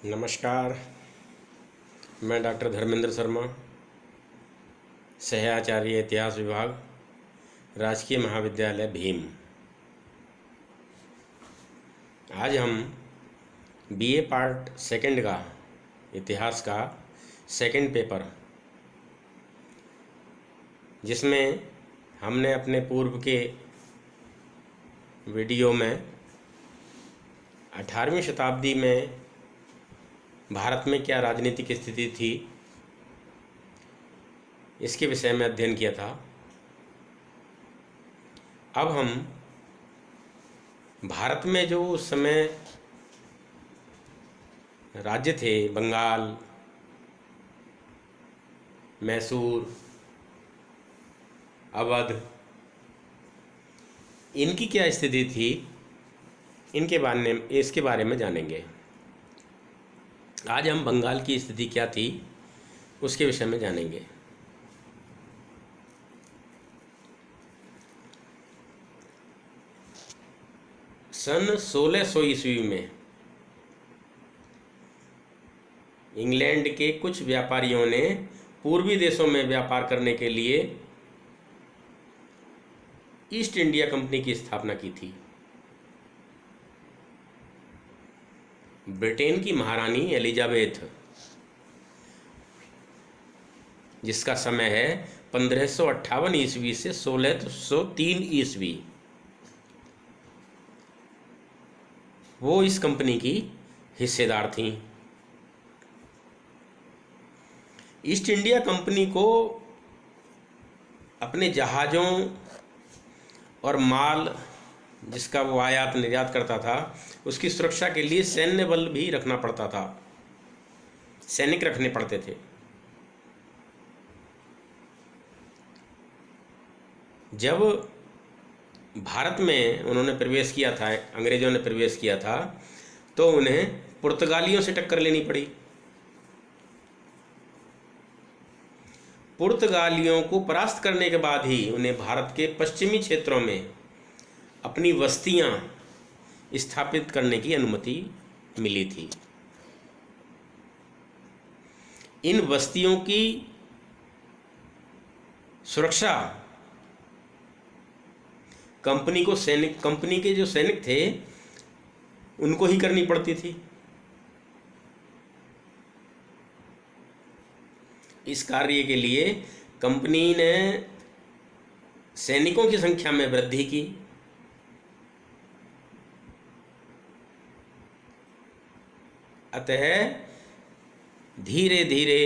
नमस्कार। मैं डॉक्टर धर्मेंद्र शर्मा, सहआचार्य इतिहास विभाग, राजकीय महाविद्यालय भीम। आज हम बीए पार्ट सेकंड का इतिहास का सेकंड पेपर, जिसमें हमने अपने पूर्व के वीडियो में 18वीं शताब्दी में भारत में क्या राजनीतिक स्थिति थी, इसके विषय में अध्ययन किया था। अब हम भारत में जो उस समय राज्य थे, बंगाल, मैसूर, अवध, इनकी क्या स्थिति थी, इसके बारे में जानेंगे। आज हम बंगाल की स्थिति क्या थी उसके विषय में जानेंगे। सन 1600 ईस्वी में इंग्लैंड के कुछ व्यापारियों ने पूर्वी देशों में व्यापार करने के लिए ईस्ट इंडिया कंपनी की स्थापना की थी। ब्रिटेन की महारानी एलिजाबेथ, जिसका समय है 1558 ईस्वी से 1603 ईस्वी, वो इस कंपनी की हिस्सेदार थीं। ईस्ट इंडिया कंपनी को अपने जहाज़ों और माल, जिसका वो आयात निर्यात करता था, उसकी सुरक्षा के लिए सैन्य बल भी रखना पड़ता था, सैनिक रखने पड़ते थे। जब भारत में उन्होंने प्रवेश किया था, अंग्रेज़ों ने प्रवेश किया था, तो उन्हें पुर्तगालियों से टक्कर लेनी पड़ी। पुर्तगालियों को परास्त करने के बाद ही उन्हें भारत के पश्चिमी क्षेत्रों में अपनी बस्तियां स्थापित करने की अनुमति मिली थी। इन बस्तियों की सुरक्षा कंपनी के जो सैनिक थे उनको ही करनी पड़ती थी। इस कार्य के लिए कंपनी ने सैनिकों की संख्या में वृद्धि की। अतः धीरे धीरे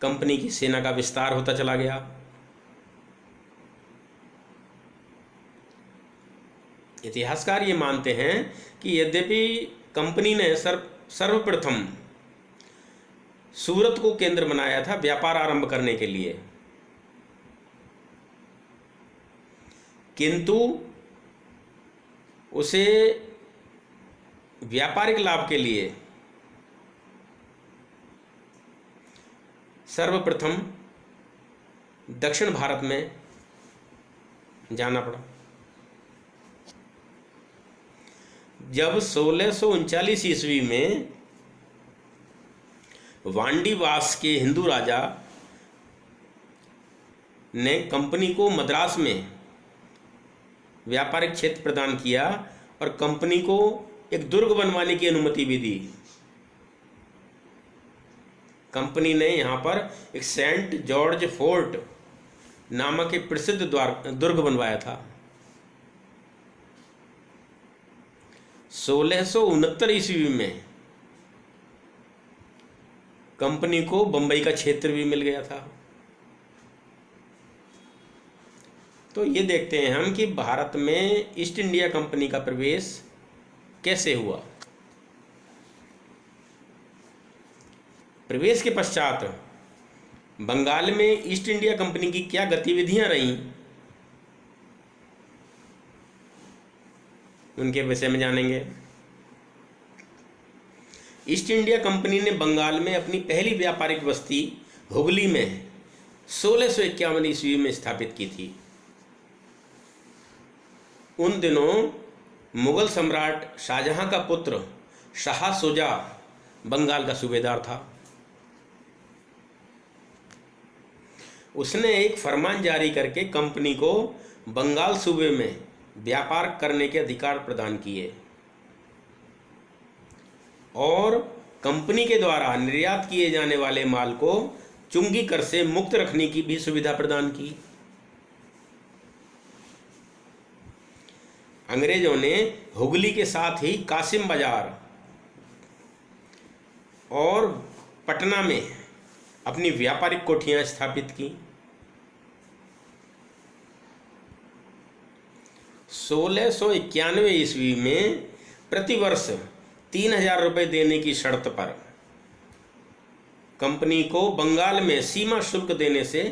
कंपनी की सेना का विस्तार होता चला गया। इतिहासकार ये मानते हैं कि यद्यपि कंपनी ने सर्वप्रथम सूरत को केंद्र बनाया था व्यापार आरंभ करने के लिए, किंतु उसे व्यापारिक लाभ के लिए सर्वप्रथम दक्षिण भारत में जाना पड़ा। जब 1639 ईस्वी में वांडीवास के हिंदू राजा ने कंपनी को मद्रास में व्यापारिक क्षेत्र प्रदान किया और कंपनी को एक दुर्ग बनवाने की अनुमति भी दी। कंपनी ने यहाँ पर एक सेंट जॉर्ज फोर्ट नामक एक प्रसिद्ध दुर्ग बनवाया था। 1669 ईस्वी में कंपनी को बंबई का क्षेत्र भी मिल गया था। तो ये देखते हैं हम कि भारत में ईस्ट इंडिया कंपनी का प्रवेश कैसे हुआ। प्रवेश के पश्चात बंगाल में ईस्ट इंडिया कंपनी की क्या गतिविधियां रहीं, उनके विषय में जानेंगे। ईस्ट इंडिया कंपनी ने बंगाल में अपनी पहली व्यापारिक बस्ती हुगली में 1651 ईस्वी में स्थापित की थी। उन दिनों मुगल सम्राट शाहजहां का पुत्र शाह शुजा बंगाल का सूबेदार था। उसने एक फरमान जारी करके कंपनी को बंगाल सूबे में व्यापार करने के अधिकार प्रदान किए और कंपनी के द्वारा निर्यात किए जाने वाले माल को चुंगी कर से मुक्त रखने की भी सुविधा प्रदान की। अंग्रेजों ने हुगली के साथ ही कासिम बाजार और पटना में अपनी व्यापारिक कोठियां स्थापित की। 1691 ईस्वी में प्रतिवर्ष 3000 रुपये देने की शर्त पर कंपनी को बंगाल में सीमा शुल्क देने से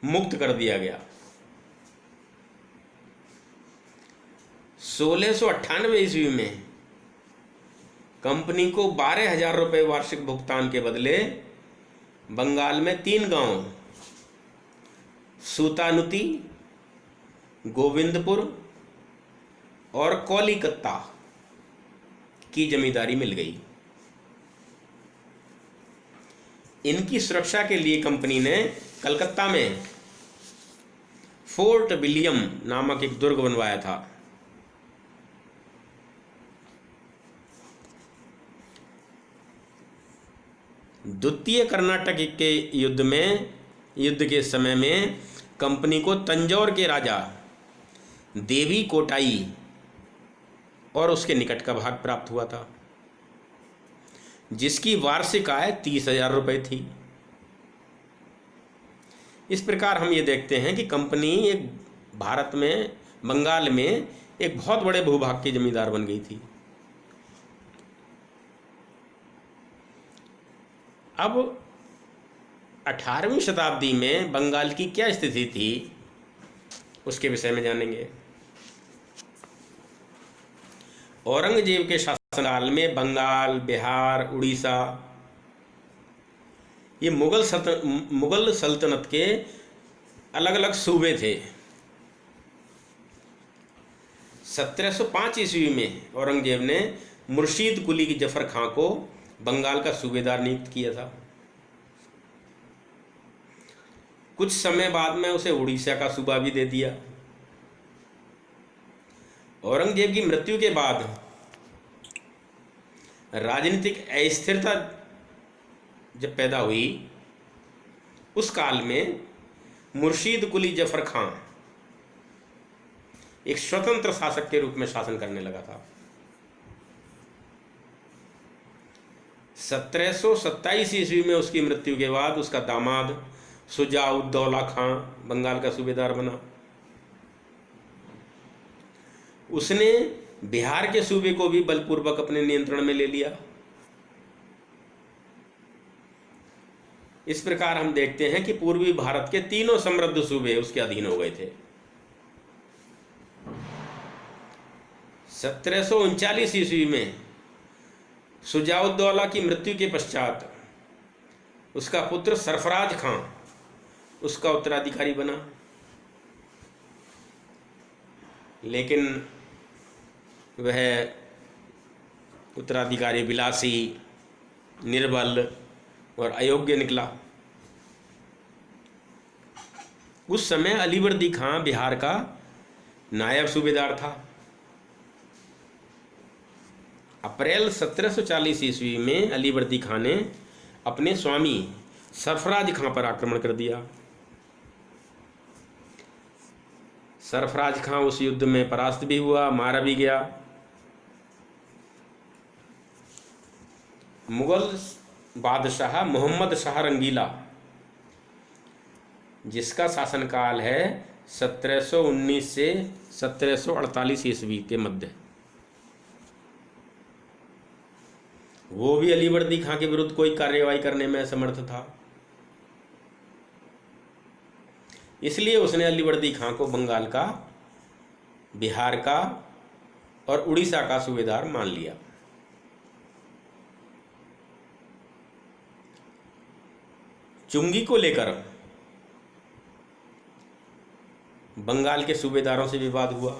मुक्त कर दिया गया। 1698 ईस्वी में कंपनी को 12,000 रुपये वार्षिक भुगतान के बदले बंगाल में 3 गांव सूतानुती, गोविंदपुर और कोलिकत्ता की जमींदारी मिल गई। इनकी सुरक्षा के लिए कंपनी ने कलकत्ता में फोर्ट विलियम नामक एक दुर्ग बनवाया था। द्वितीय कर्नाटक के युद्ध के समय में कंपनी को तंजौर के राजा देवी कोटाई और उसके निकट का भाग प्राप्त हुआ था, जिसकी वार्षिक आय 30,000 रुपये थी। इस प्रकार हम ये देखते हैं कि कंपनी एक भारत में बंगाल में एक बहुत बड़े भूभाग की जमींदार बन गई थी। अब 18वीं शताब्दी में बंगाल की क्या स्थिति थी उसके विषय में जानेंगे। औरंगजेब के शासनकाल में बंगाल, बिहार, उड़ीसा ये मुगल सल्तनत के अलग अलग सूबे थे। 1705 ईस्वी में औरंगजेब ने मुर्शीद कुली जफर खां को बंगाल का सूबेदार नियुक्त किया था। कुछ समय बाद में उसे उड़ीसा का सूबा भी दे दिया। औरंगजेब की मृत्यु के बाद राजनीतिक अस्थिरता जब पैदा हुई, उस काल में मुर्शीद कुली जफर खां एक स्वतंत्र शासक के रूप में शासन करने लगा था। 1727 ईस्वी में उसकी मृत्यु के बाद उसका दामाद शुजा-उद-दौला खां बंगाल का सूबेदार बना। उसने बिहार के सूबे को भी बलपूर्वक अपने नियंत्रण में ले लिया। इस प्रकार हम देखते हैं कि पूर्वी भारत के तीनों समृद्ध सूबे उसके अधीन हो गए थे। 1739 ईस्वी में शुजा-उद-दौला की मृत्यु के पश्चात उसका पुत्र सरफराज खां उसका उत्तराधिकारी बना, लेकिन वह उत्तराधिकारी विलासी, निर्बल और अयोग्य निकला। उस समय अलीवर्दी खां बिहार का नायब सूबेदार था। अप्रैल 1740 ईस्वी में अलीवर्दी खां ने अपने स्वामी सरफराज खां पर आक्रमण कर दिया। सरफराज खां उस युद्ध में परास्त भी हुआ, मारा भी गया। मुगल बादशाह मोहम्मद शाह रंगीला, जिसका शासनकाल है 1719 से 1748 ईस्वी के मध्य, वो भी अलीवर्दी खां के विरुद्ध कोई कार्रवाई करने में असमर्थ था। इसलिए उसने अलीवर्दी खां को बंगाल का, बिहार का और उड़ीसा का सूबेदार मान लिया। चुंगी को लेकर बंगाल के सूबेदारों से विवाद हुआ।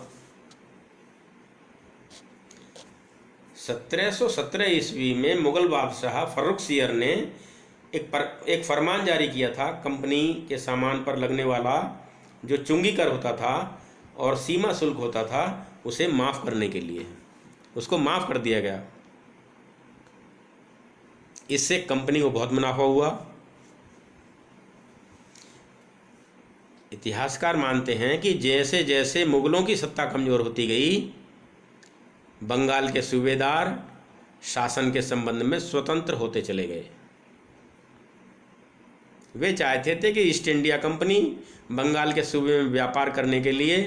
1717 ईस्वी में मुगल बादशाह फर्रुखसियर ने एक फरमान जारी किया था। कंपनी के सामान पर लगने वाला जो चुंगी कर होता था और सीमा शुल्क होता था उसे माफ़ करने के लिए उसको माफ़ कर दिया गया। इससे कंपनी को बहुत मुनाफा हुआ। इतिहासकार मानते हैं कि जैसे जैसे मुगलों की सत्ता कमज़ोर होती गई, बंगाल के सूबेदार शासन के संबंध में स्वतंत्र होते चले गए। वे चाहते थे कि ईस्ट इंडिया कंपनी बंगाल के सूबे में व्यापार करने के लिए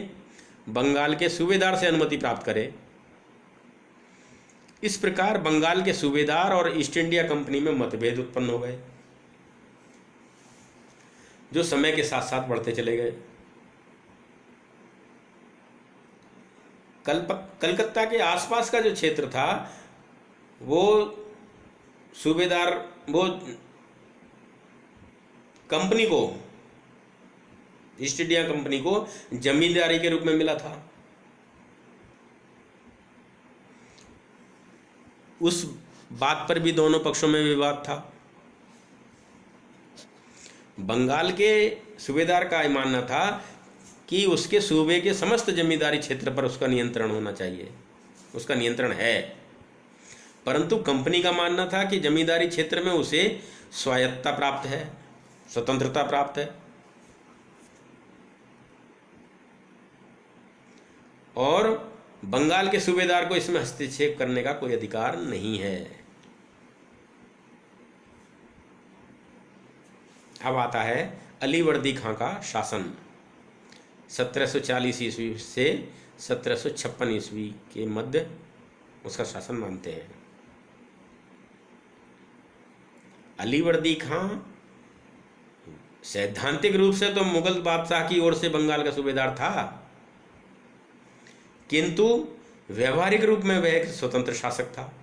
बंगाल के सूबेदार से अनुमति प्राप्त करे। इस प्रकार बंगाल के सूबेदार और ईस्ट इंडिया कंपनी में मतभेद उत्पन्न हो गए, जो समय के साथ साथ बढ़ते चले गए। कलकत्ता के आसपास का जो क्षेत्र था वो सूबेदार वो कंपनी को, ईस्ट इंडिया कंपनी को जमींदारी के रूप में मिला था। उस बात पर भी दोनों पक्षों में विवाद था। बंगाल के सूबेदार का मानना था कि उसके सूबे के समस्त जमींदारी क्षेत्र पर उसका नियंत्रण होना चाहिए, उसका नियंत्रण है। परंतु कंपनी का मानना था कि जमींदारी क्षेत्र में उसे स्वायत्तता प्राप्त है, स्वतंत्रता प्राप्त है और बंगाल के सूबेदार को इसमें हस्तक्षेप करने का कोई अधिकार नहीं है। अब आता है अलीवर्दी खां का शासन। 1740 ईस्वी से 1756 ईस्वी के मध्य उसका शासन मानते हैं। अलीवर्दी खां सैद्धांतिक रूप से तो मुगल बादशाह की ओर से बंगाल का सूबेदार था, किंतु व्यवहारिक रूप में वह एक स्वतंत्र शासक था।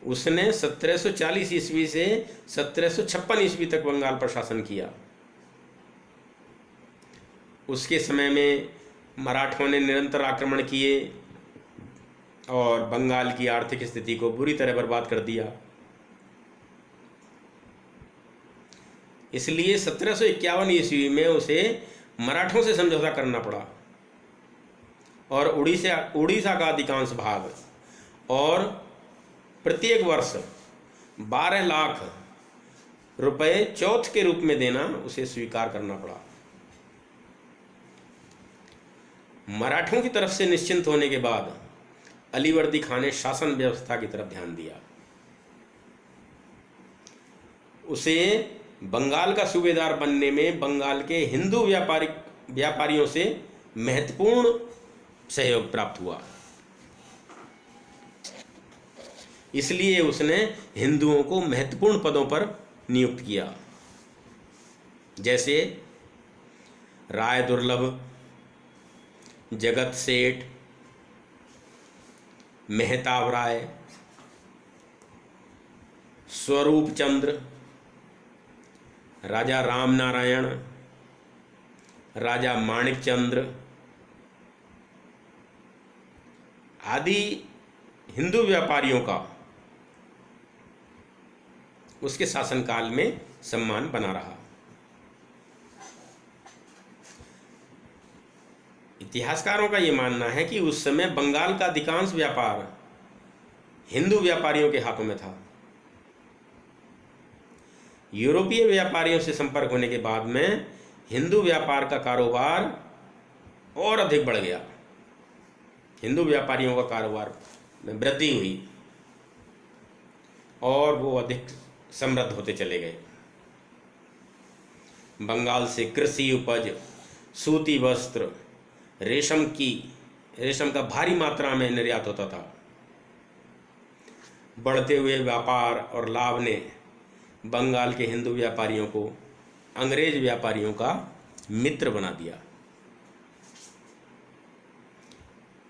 उसने 1740 ईस्वी से 1756 ईस्वी तक बंगाल पर शासन किया। उसके समय में मराठों ने निरंतर आक्रमण किए और बंगाल की आर्थिक स्थिति को बुरी तरह बर्बाद कर दिया। इसलिए 1751 ईस्वी में उसे मराठों से समझौता करना पड़ा और उड़ीसा का अधिकांश भाग और प्रत्येक वर्ष 12 लाख रुपए चौथ के रूप में देना उसे स्वीकार करना पड़ा। मराठों की तरफ से निश्चिंत होने के बाद अलीवर्दी खां ने शासन व्यवस्था की तरफ ध्यान दिया। उसे बंगाल का सूबेदार बनने में बंगाल के हिंदू व्यापारियों से महत्वपूर्ण सहयोग प्राप्त हुआ। इसलिए उसने हिंदुओं को महत्वपूर्ण पदों पर नियुक्त किया, जैसे राय दुर्लभ, जगत सेठ, मेहताब राय, स्वरूप चंद्र, राजा राम नारायण, राजा माणिक चंद्र आदि हिंदू व्यापारियों का उसके शासनकाल में सम्मान बना रहा। इतिहासकारों का यह मानना है कि उस समय बंगाल का अधिकांश व्यापार हिंदू व्यापारियों के हाथों में था। यूरोपीय व्यापारियों से संपर्क होने के बाद में हिंदू व्यापार का कारोबार और अधिक बढ़ गया। हिंदू व्यापारियों का कारोबार में वृद्धि हुई और वो अधिक समृद्ध होते चले गए। बंगाल से कृषि उपज, सूती वस्त्र, रेशम का भारी मात्रा में निर्यात होता था। बढ़ते हुए व्यापार और लाभ ने बंगाल के हिंदू व्यापारियों को अंग्रेज व्यापारियों का मित्र बना दिया।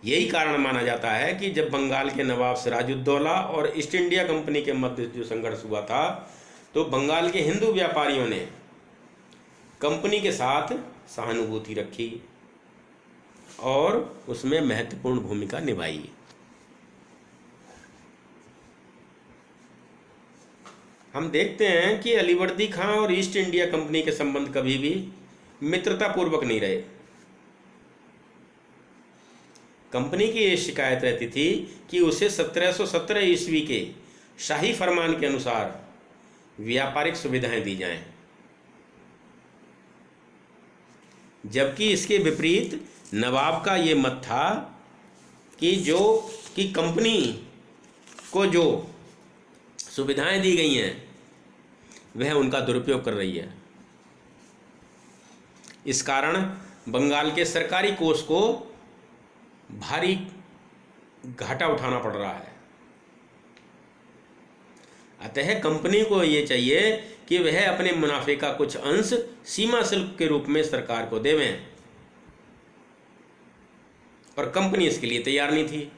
यही कारण माना जाता है कि जब बंगाल के नवाब सिराजुद्दौला और ईस्ट इंडिया कंपनी के मध्य जो संघर्ष हुआ था, तो बंगाल के हिंदू व्यापारियों ने कंपनी के साथ सहानुभूति रखी और उसमें महत्वपूर्ण भूमिका निभाई। हम देखते हैं कि अलीवर्दी खां और ईस्ट इंडिया कंपनी के संबंध कभी भी मित्रतापूर्वक नहीं रहे। कंपनी की ये शिकायत रहती थी कि उसे 1717 ईस्वी के शाही फरमान के अनुसार व्यापारिक सुविधाएं दी जाएं, जबकि इसके विपरीत नवाब का ये मत था कि कंपनी को जो सुविधाएं दी गई हैं वह उनका दुरुपयोग कर रही है। इस कारण बंगाल के सरकारी कोष को भारी घाटा उठाना पड़ रहा है। अतः कंपनी को ये चाहिए कि वह अपने मुनाफे का कुछ अंश सीमा शुल्क के रूप में सरकार को देवें, और कंपनी इसके लिए तैयार नहीं थी।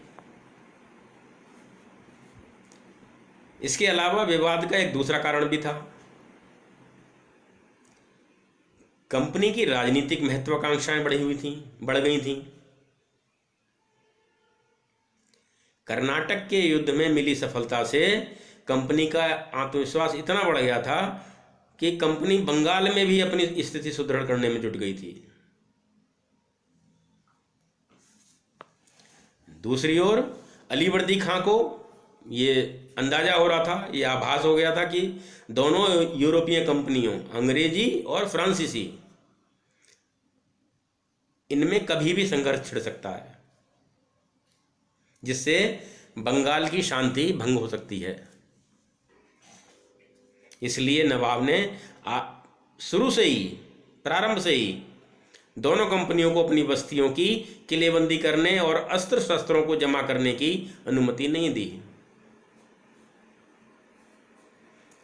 इसके अलावा विवाद का एक दूसरा कारण भी था। कंपनी की राजनीतिक महत्वाकांक्षाएं बढ़ गई थीं। कर्नाटक के युद्ध में मिली सफलता से कंपनी का आत्मविश्वास इतना बढ़ गया था कि कंपनी बंगाल में भी अपनी स्थिति सुदृढ़ करने में जुट गई थी। दूसरी ओर अलीवर्दी खां को ये अंदाजा हो रहा था, ये आभास हो गया था कि दोनों यूरोपीय कंपनियों, अंग्रेजी और फ्रांसीसी, इनमें कभी भी संघर्ष छिड़ सकता है, जिससे बंगाल की शांति भंग हो सकती है। इसलिए नवाब ने प्रारंभ से ही दोनों कंपनियों को अपनी बस्तियों की किलेबंदी करने और अस्त्र शस्त्रों को जमा करने की अनुमति नहीं दी।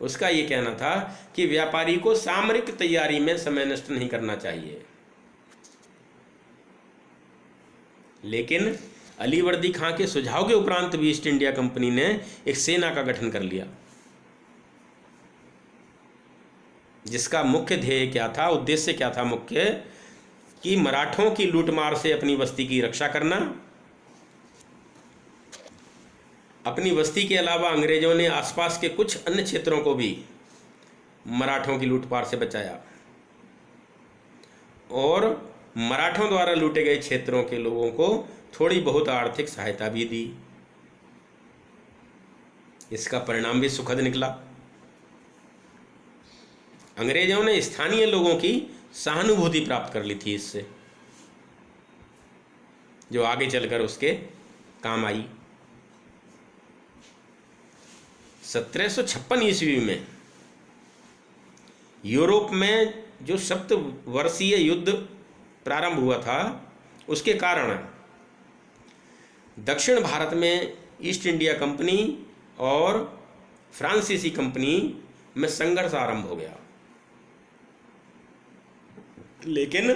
उसका ये कहना था कि व्यापारी को सामरिक तैयारी में समय नष्ट नहीं करना चाहिए। लेकिन अलीवर्दी खां के सुझाव के उपरांत भी ईस्ट इंडिया कंपनी ने एक सेना का गठन कर लिया, जिसका मुख्य ध्येय क्या था, उद्देश्य क्या था मुख्य, कि मराठों की लूटमार से अपनी बस्ती की रक्षा करना। अपनी बस्ती के अलावा अंग्रेजों ने आसपास के कुछ अन्य क्षेत्रों को भी मराठों की लूटमार से बचाया और मराठों द्वारा लूटे गए क्षेत्रों के लोगों को थोड़ी बहुत आर्थिक सहायता भी दी। इसका परिणाम भी सुखद निकला। अंग्रेजों ने स्थानीय लोगों की सहानुभूति प्राप्त कर ली थी इससे, जो आगे चलकर उसके काम आई। 1756 ईस्वी में यूरोप में जो सप्तवर्षीय युद्ध प्रारंभ हुआ था, उसके कारण दक्षिण भारत में ईस्ट इंडिया कंपनी और फ्रांसीसी कंपनी में संघर्ष आरंभ हो गया। लेकिन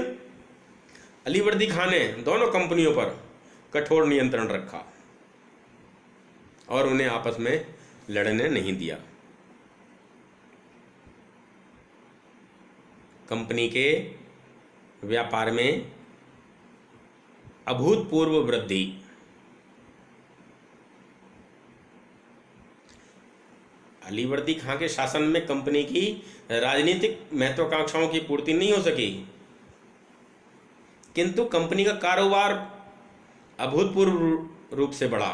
अलीवर्दी खां ने दोनों कंपनियों पर कठोर नियंत्रण रखा और उन्हें आपस में लड़ने नहीं दिया। कंपनी के व्यापार में अभूतपूर्व वृद्धि। अलीवर्दी खां के शासन में कंपनी की राजनीतिक महत्वाकांक्षाओं की पूर्ति नहीं हो सकी, किंतु कंपनी का कारोबार अभूतपूर्व रूप से बढ़ा।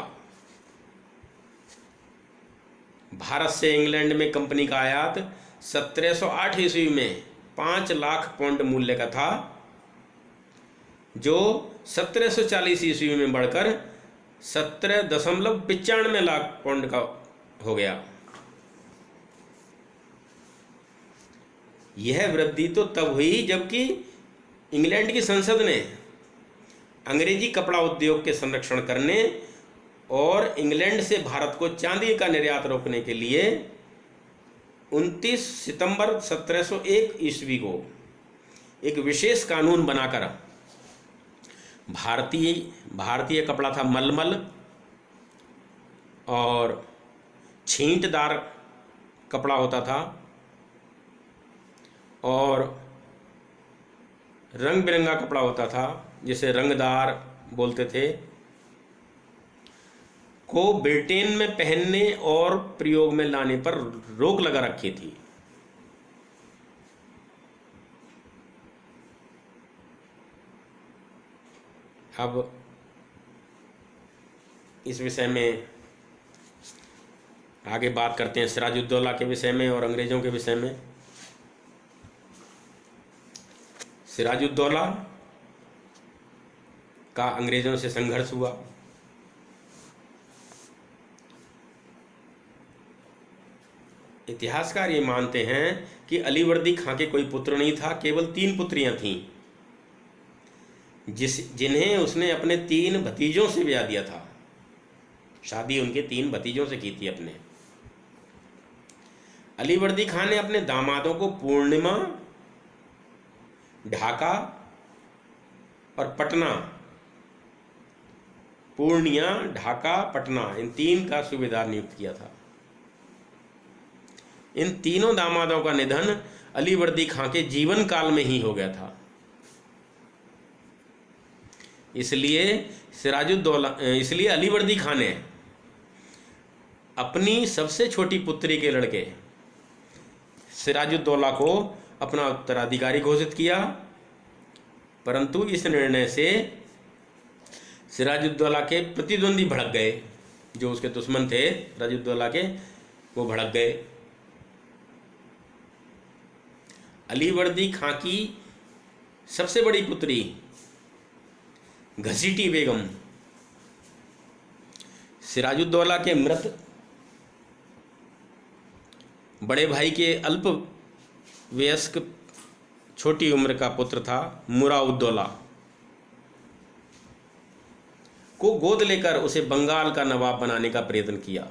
भारत से इंग्लैंड में कंपनी का आयात 1708 ईस्वी में 5 लाख पाउंड मूल्य का था, जो 1740 ईस्वी में बढ़कर 17.95 लाख पाउंड का हो गया। यह वृद्धि तो तब हुई जबकि इंग्लैंड की संसद ने अंग्रेजी कपड़ा उद्योग के संरक्षण करने और इंग्लैंड से भारत को चांदी का निर्यात रोकने के लिए 29 सितंबर 1701 ईस्वी को एक विशेष कानून बनाकर भारतीय कपड़ा था मलमल और छींटदार कपड़ा होता था और रंग बिरंगा कपड़ा होता था, जिसे रंगदार बोलते थे, को ब्रिटेन में पहनने और प्रयोग में लाने पर रोक लगा रखी थी। अब इस विषय में आगे बात करते हैं, सिराजुद्दौला के विषय में और अंग्रेज़ों के विषय में। सिराजुद्दौला का अंग्रेज़ों से संघर्ष हुआ। इतिहासकार ये मानते हैं कि अलीवर्दी खां के कोई पुत्र नहीं था, केवल 3 पुत्रियां थीं जिन्हें उसने अपने 3 भतीजों से ब्याह दिया था। शादी उनके 3 भतीजों से की थी अपने। अलीवर्दी खां ने अपने दामादों को पूर्णिमा, ढाका और पटना, पूर्णिया, ढाका, पटना, इन 3 का सूबेदार नियुक्त किया था। इन तीनों दामादों का निधन अलीवर्दी खां के जीवन काल में ही हो गया था। इसलिए अलीवर्दी खां ने अपनी सबसे छोटी पुत्री के लड़के सिराजुद्दौला को अपना उत्तराधिकारी घोषित किया, परंतु इस निर्णय से सिराजुद्दौला के प्रतिद्वंदी भड़क गए। जो उसके दुश्मन थे सिराजुद्दौला के, वो भड़क गए। अलीवर्दी खां की सबसे बड़ी पुत्री घसीटी बेगम सिराजुद्दौला के मृत बड़े भाई के अल्प वयस्क छोटी उम्र का पुत्र था मुराउद्दौला को गोद लेकर उसे बंगाल का नवाब बनाने का प्रयत्न किया।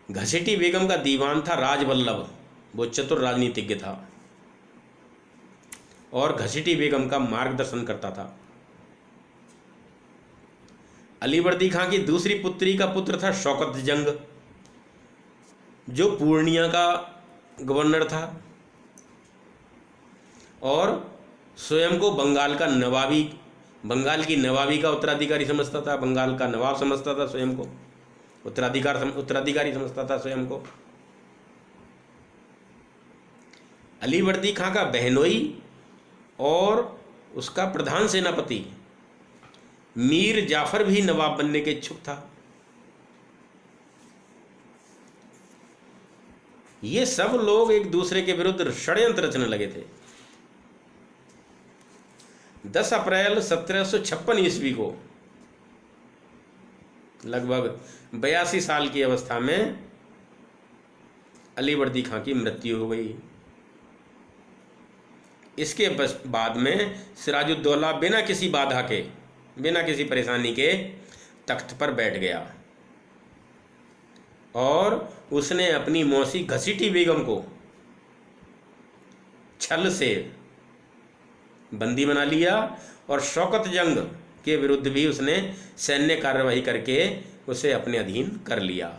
घसीटी बेगम का दीवान था राजवल्लभ, वो चतुर राजनीतिज्ञ था और घसीटी बेगम का मार्गदर्शन करता था। अलीवर्दी खां की दूसरी पुत्री का पुत्र था शौकत जंग, जो पूर्णिया का गवर्नर था और स्वयं को बंगाल की नवाबी का उत्तराधिकारी समझता था। बंगाल का नवाब समझता था स्वयं को, उत्तराधिकारी समझता था स्वयं को। अलीवर्दी खां का बहनोई और उसका प्रधान सेनापति मीर जाफर भी नवाब बनने के इच्छुक था। ये सब लोग एक दूसरे के विरुद्ध षड्यंत्र रचने लगे थे। 10 अप्रैल 1756 ईस्वी को लगभग 82 साल की अवस्था में अलीवर्दी खां की मृत्यु हो गई। इसके बाद में सिराजुद्दौला बिना किसी बाधा के, बिना किसी परेशानी के तख्त पर बैठ गया और उसने अपनी मौसी घसीटी बेगम को छल से बंदी बना लिया और शौकत जंग के विरुद्ध भी उसने सैन्य कार्यवाही करके उसे अपने अधीन कर लिया।